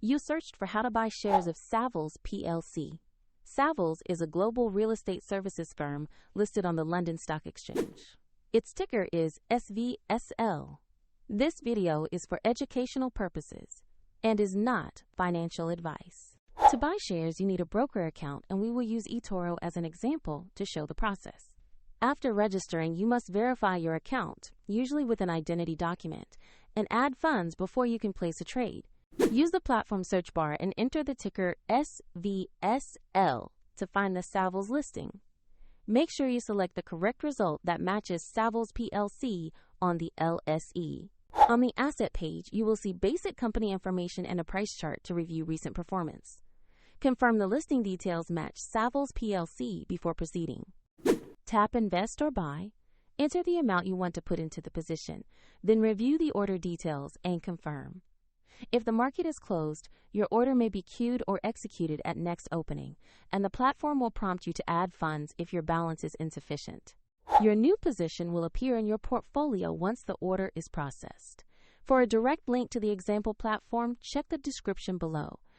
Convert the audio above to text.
You searched for how to buy shares of Savills PLC. Savills is a global real estate services firm listed on the London Stock Exchange. Its ticker is SVS.L. This video is for educational purposes and is not financial advice. To buy shares, you need a broker account, and we will use eToro as an example to show the process. After registering, you must verify your account, usually with an identity document, and add funds before you can place a trade. Use the platform search bar and enter the ticker SVS.L to find the Savills listing. Make sure you select the correct result that matches Savills PLC on the LSE. On the asset page, you will see basic company information and a price chart to review recent performance. Confirm the listing details match Savills PLC before proceeding. Tap Invest or Buy. Enter the amount you want to put into the position, then review the order details and confirm. If the market is closed, your order may be queued or executed at next opening, and the platform will prompt you to add funds if your balance is insufficient. Your new position will appear in your portfolio once the order is processed. For a direct link to the example platform, check the description below.